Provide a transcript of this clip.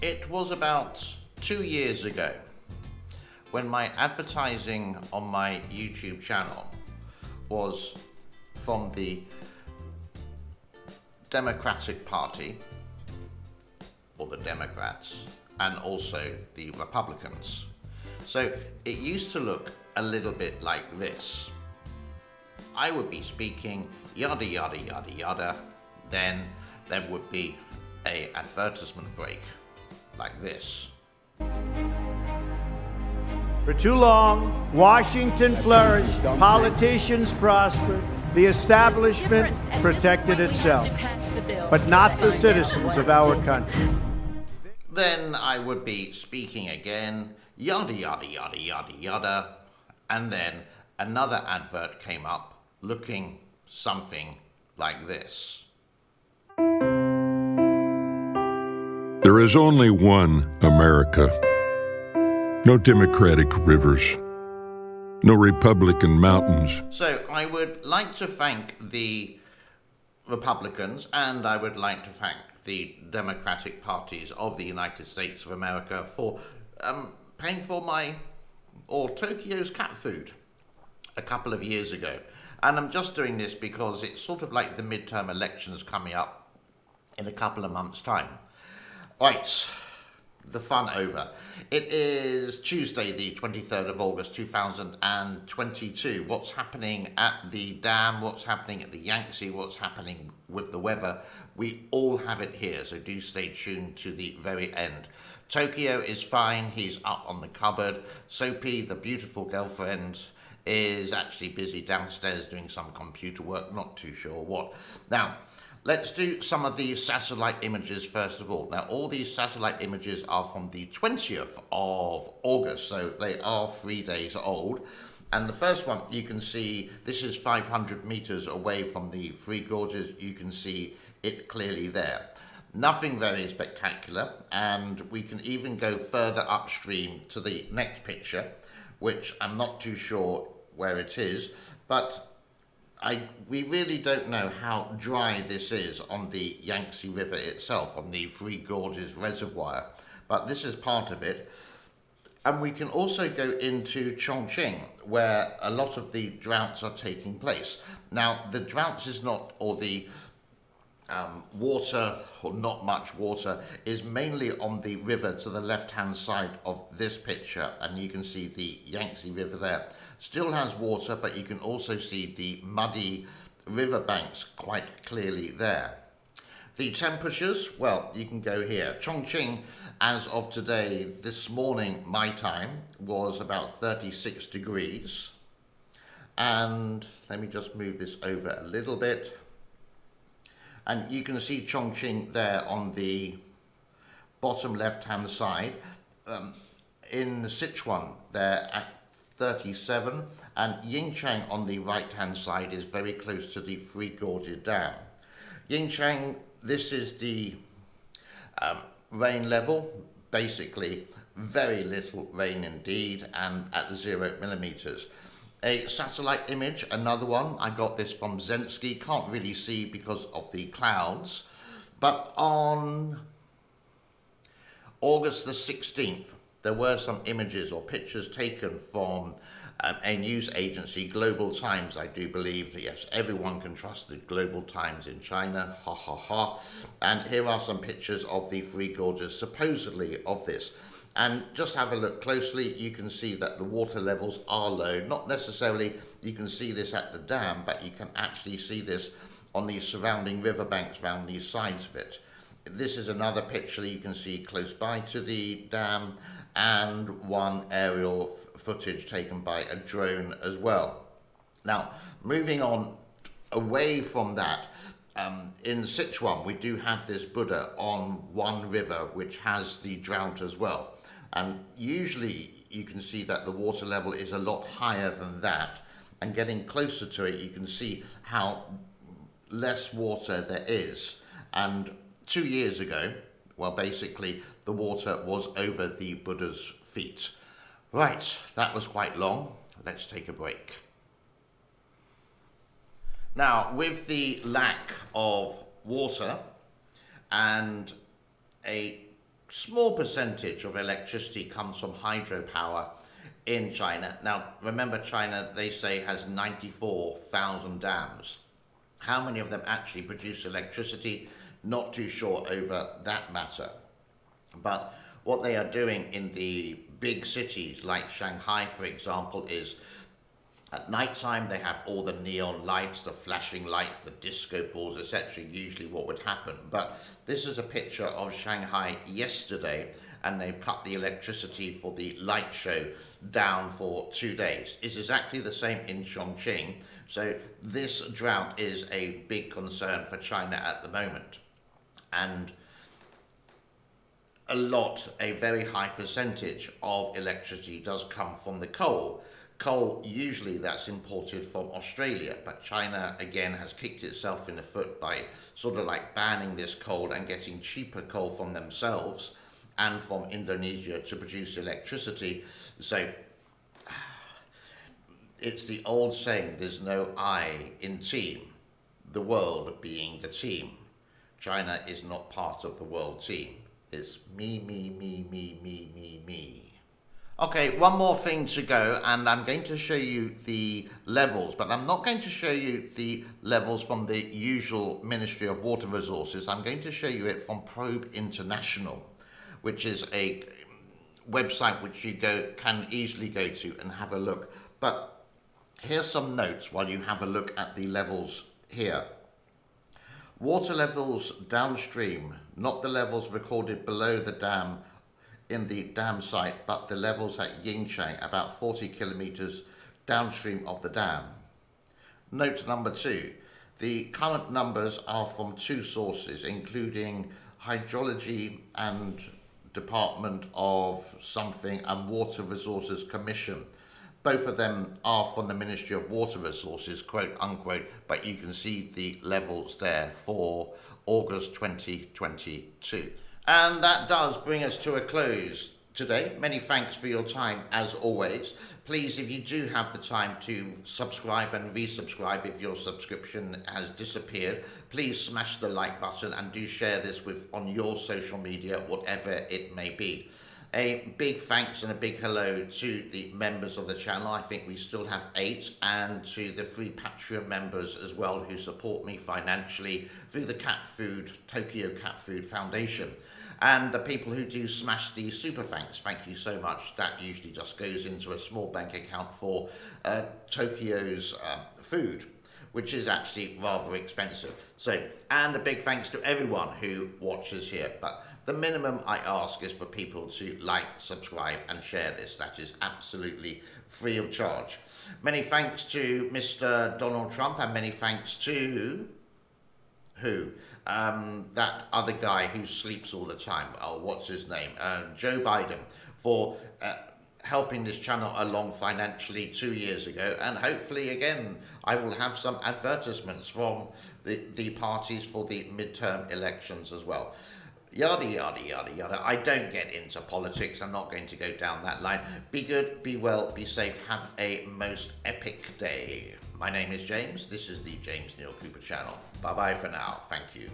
It was about 2 years ago when my advertising on my YouTube channel was from the Democratic Party, or the Democrats, and also the Republicans. So it used to look a little bit like this. I would be speaking yada yada yada yada, then there would be an advertisement break like this. For too long, Washington flourished, politicians prospered, the establishment protected itself, but not the citizens of our country. Then I would be speaking again, yada yada yada yada yada, and then another advert came up looking something like this. There is only one America. No Democratic rivers. No Republican mountains. So I would like to thank the Republicans, and I would like to thank the Democratic parties of the United States of America for paying for Tokyo's cat food a couple of years ago. And I'm just doing this because it's sort of like the midterm elections coming up in a couple of months' time. Right, the fun over. It is Tuesday, the 23rd of August, 2022. What's happening at the dam, what's happening at the Yangtze, what's happening with the weather, we all have it here, so do stay tuned to the very end. Tokyo is fine, he's up on the cupboard. Soapy, the beautiful girlfriend, is actually busy downstairs doing some computer work, not too sure what. Now, let's do some of the satellite images first of all. Now, all these satellite images are from the 20th of August, so they are 3 days old. And the first one, you can see, this is 500 meters away from the Three Gorges. You can see it clearly there. Nothing very spectacular, and we can even go further upstream to the next picture, which I'm not too sure where it is, but we really don't know how dry this is on the Yangtze River itself, on the Three Gorges Reservoir, but this is part of it. And we can also go into Chongqing, where a lot of the droughts are taking place. Now, the droughts is not, or the water, or not much water, is mainly on the river to the left-hand side of this picture, and you can see the Yangtze River there. Still has water, but you can also see the muddy riverbanks quite clearly there. The temperatures, well, you can go here. Chongqing, as of today, this morning, my time, was about 36 degrees. And let me just move this over a little bit. And you can see Chongqing there on the bottom left-hand side. In Sichuan, they're at 37, and Yingchang on the right-hand side is very close to the Three Gorges Dam. Yingchang, this is the rain level, basically very little rain indeed, and at 0 millimeters. A satellite image, another one, I got this from Zensky, can't really see because of the clouds, but on August the 16th, there were some images or pictures taken from a news agency, Global Times, I do believe. Yes, everyone can trust the Global Times in China, ha ha ha. And here are some pictures of the Three Gorges, supposedly of this. And just have a look closely, you can see that the water levels are low. Not necessarily you can see this at the dam, but you can actually see this on the surrounding riverbanks around the sides of it. This is another picture you can see close by to the dam, and one aerial footage taken by a drone as well. Now, moving on away from that, in Sichuan, we do have this Buddha on one river, which has the drought as well. And usually you can see that the water level is a lot higher than that. And getting closer to it, you can see how less water there is. And 2 years ago, well, basically, the water was over the Buddha's feet. Right, that was quite long. Let's take a break. Now, with the lack of water and a small percentage of electricity comes from hydropower in China. Now, remember, China, they say, has 94,000 dams. How many of them actually produce electricity? Not too sure over that matter. But what they are doing in the big cities like Shanghai, for example, is at night time they have all the neon lights, the flashing lights, the disco balls, etc. Usually what would happen. But this is a picture of Shanghai yesterday, and they've cut the electricity for the light show down for 2 days. It's exactly the same in Chongqing. So this drought is a big concern for China at the moment. And a very high percentage of electricity does come from the coal. Coal, usually that's imported from Australia, but China again has kicked itself in the foot by sort of like banning this coal and getting cheaper coal from themselves and from Indonesia to produce electricity. So it's the old saying, there's no I in team, the world being the team. China is not part of the world team. It's me, me, me, me, me, me, me. Okay, one more thing to go, and I'm going to show you the levels, but I'm not going to show you the levels from the usual Ministry of Water Resources. I'm going to show you it from Probe International, which is a website which you can easily go to and have a look. But here's some notes while you have a look at the levels here. Water levels downstream, not the levels recorded below the dam in the dam site, but the levels at Yingcheng, about 40 kilometers downstream of the dam. Note number 2, the current numbers are from 2 sources, including Hydrology and Department of something and Water Resources Commission. Both of them are from the Ministry of Water Resources, quote unquote, but you can see the levels there for August 2022. And that does bring us to a close today. Many thanks for your time as always. Please, if you do have the time to subscribe and resubscribe if your subscription has disappeared, please smash the like button and do share this on your social media, whatever it may be. A big thanks and a big hello to the members of the channel. I think we still have 8, and to the free Patreon members as well who support me financially through the Tokyo Cat Food Foundation. And the people who do smash the super thanks, thank you so much. That usually just goes into a small bank account for Tokyo's food, which is actually rather expensive. So, and a big thanks to everyone who watches here. But the minimum I ask is for people to like, subscribe and share this. That is absolutely free of charge. Many thanks to Mr. Donald Trump, and many thanks to that other guy who sleeps all the time. Oh, what's his name? Joe Biden, for helping this channel along financially 2 years ago. And hopefully again, I will have some advertisements from the parties for the midterm elections as well. Yada, yada, yada, yada. I don't get into politics. I'm not going to go down that line. Be good, be well, be safe. Have a most epic day. My name is James. This is the James Neil Cooper channel. Bye-bye for now. Thank you.